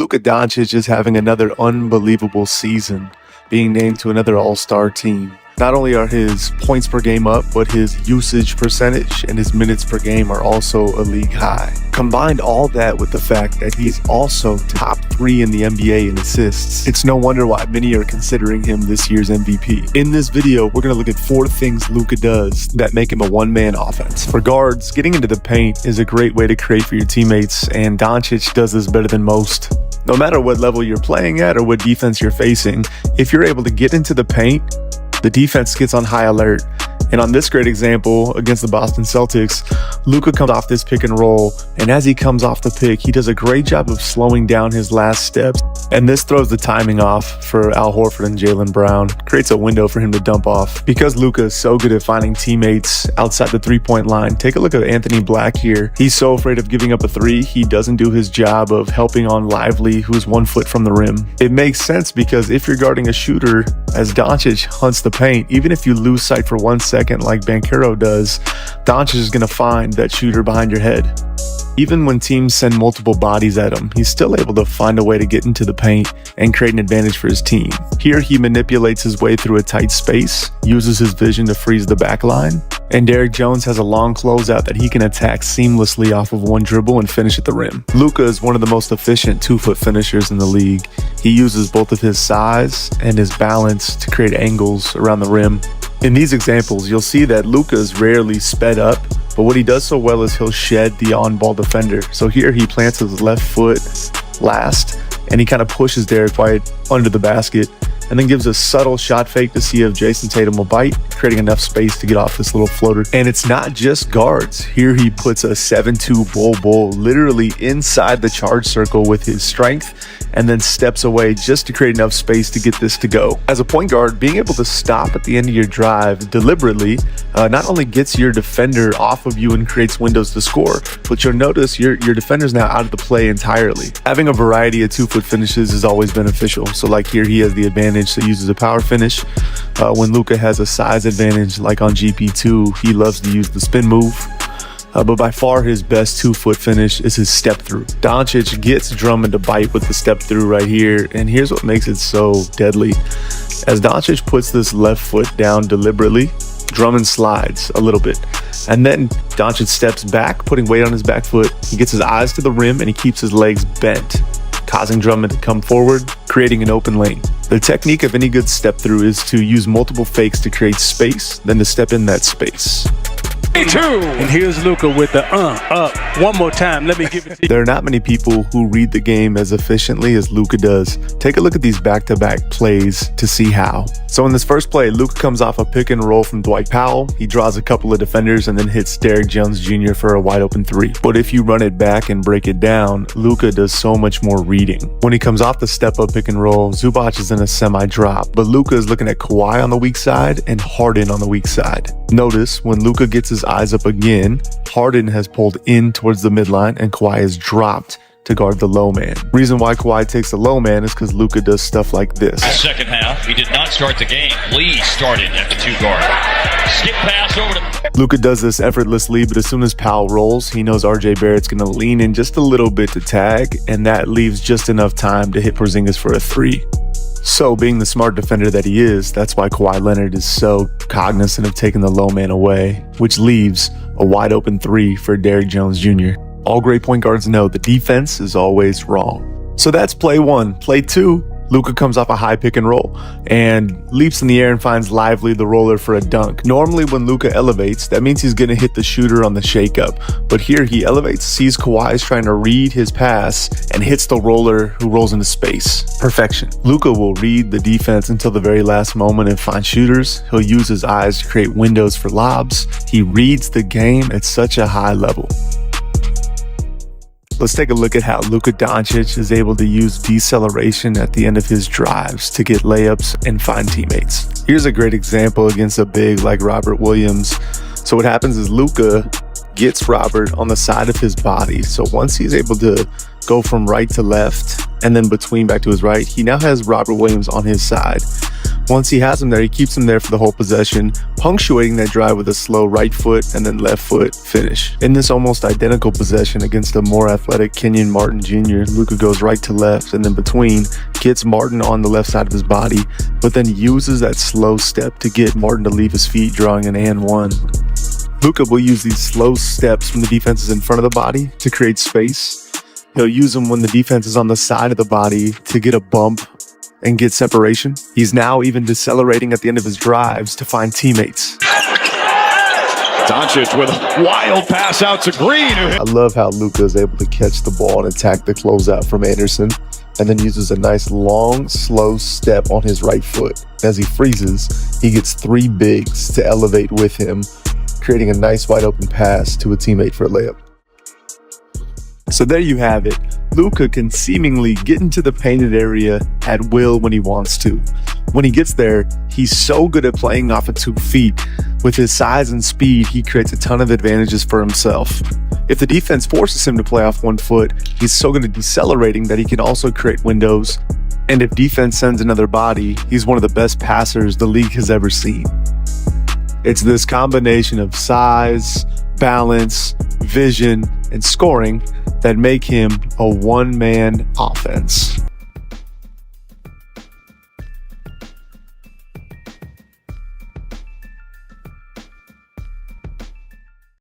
Luka Doncic is having another unbelievable season, being named to another all-star team. Not only are his points per game up, but his usage percentage and his minutes per game are also a league high. Combine all that with the fact that he's also top 3 in the NBA in assists. It's no wonder why many are considering him this year's MVP. In this video, we're going to look at 4 things Luka does that make him a one-man offense. For guards, getting into the paint is a great way to create for your teammates, and Doncic does this better than most. No matter what level you're playing at or what defense you're facing, if you're able to get into the paint, the defense gets on high alert. And on this great example against the Boston Celtics, Luka comes off this pick and roll, and as he comes off the pick, he does a great job of slowing down his last steps, and this throws the timing off for Al Horford and Jaylen Brown, creates a window for him to dump off. Because Luka is so good at finding teammates outside the three-point line, take a look at Anthony Black here. He's so afraid of giving up a three, he doesn't do his job of helping on Lively, who's 1 foot from the rim. It makes sense because if you're guarding a shooter, as Doncic hunts the paint, even if you lose sight for 1 second like Banchero does, Doncic is going to find that shooter behind your head. Even when teams send multiple bodies at him, he's still able to find a way to get into the paint and create an advantage for his team. Here he manipulates his way through a tight space, uses his vision to freeze the back line, and Derrick Jones has a long closeout that he can attack seamlessly off of one dribble and finish at the rim. Luka is one of the most efficient 2-foot finishers in the league. He uses both of his size and his balance to create angles around the rim. In these examples, you'll see that Luka is rarely sped up, but what he does so well is he'll shed the on-ball defender. So here he plants his left foot last, and he kind of pushes Derrick White under the basket, and then gives a subtle shot fake to see if Jason Tatum will bite, creating enough space to get off this little floater. And it's not just guards. Here he puts a 7-2 bull literally inside the charge circle with his strength, and then steps away just to create enough space to get this to go. As a point guard, being able to stop at the end of your drive deliberately not only gets your defender off of you and creates windows to score, but you'll notice your defender's now out of the play entirely. Having a variety of 2-foot finishes is always beneficial. So like here, he has the advantage, so he uses a power finish. When Luka has a size advantage, like on GP2, he loves to use the spin move. But by far his best 2-foot finish is his step through. Doncic gets Drummond to bite with the step through right here, and here's what makes it so deadly. As Doncic puts this left foot down deliberately, Drummond slides a little bit, and then Doncic steps back, putting weight on his back foot. He gets his eyes to the rim and he keeps his legs bent, causing Drummond to come forward, creating an open lane. The technique of any good step through is to use multiple fakes to create space, then to step in that space. And here's Luka with the up. One more time. Let me give it to you. There are not many people who read the game as efficiently as Luka does. Take a look at these back-to-back plays to see how. So in this first play, Luka comes off a pick and roll from Dwight Powell. He draws a couple of defenders and then hits Derrick Jones Jr. for a wide open 3. But if you run it back and break it down, Luka does so much more reading. When he comes off the step-up pick and roll, Zubac is in a semi-drop, but Luka is looking at Kawhi on the weak side and Harden on the weak side. Notice when Luka gets his eyes up again, Harden has pulled in towards the midline and Kawhi has dropped to guard the low man. Reason why Kawhi takes the low man is because Luka does stuff like this. Second half, he did not start the game. Lee started at the 2 guard. Skip pass over to... Luka does this effortlessly, but as soon as Powell rolls, he knows RJ Barrett's going to lean in just a little bit to tag, and that leaves just enough time to hit Porzingis for a 3. So being the smart defender that he is, that's why Kawhi Leonard is so cognizant of taking the low man away, which leaves a wide open 3 for Derrick Jones Jr. All great point guards know the defense is always wrong. So that's play 1. Play 2, Luka comes off a high pick and roll and leaps in the air and finds Lively the roller for a dunk. Normally when Luka elevates, that means he's going to hit the shooter on the shakeup. But here he elevates, sees Kawhi is trying to read his pass, and hits the roller who rolls into space. Perfection. Luka will read the defense until the very last moment and find shooters. He'll use his eyes to create windows for lobs. He reads the game at such a high level. Let's take a look at how Luka Doncic is able to use deceleration at the end of his drives to get layups and find teammates. Here's a great example against a big like Robert Williams. So what happens is Luka gets Robert on the side of his body. So once he's able to go from right to left and then between back to his right, he now has Robert Williams on his side. Once he has him there, he keeps him there for the whole possession, punctuating that drive with a slow right foot and then left foot finish. In this almost identical possession against a more athletic Kenyon Martin Jr., Luka goes right to left and then between, gets Martin on the left side of his body, but then uses that slow step to get Martin to leave his feet, drawing an and one. Luka will use these slow steps when the defense is in front of the body to create space. He'll use them when the defense is on the side of the body to get a bump and get separation. He's now even decelerating at the end of his drives to find teammates. Doncic with a wild pass out to Green. I love how Luka is able to catch the ball and attack the closeout from Anderson, and then uses a nice long, slow step on his right foot. As he freezes, he gets 3 bigs to elevate with him, creating a nice wide open pass to a teammate for a layup. So there you have it. Luka can seemingly get into the painted area at will when he wants to. When he gets there, he's so good at playing off of 2 feet. With his size and speed, he creates a ton of advantages for himself. If the defense forces him to play off 1 foot, he's so good at decelerating that he can also create windows. And if defense sends another body, he's one of the best passers the league has ever seen. It's this combination of size, balance, vision, and scoring that make him a one-man offense.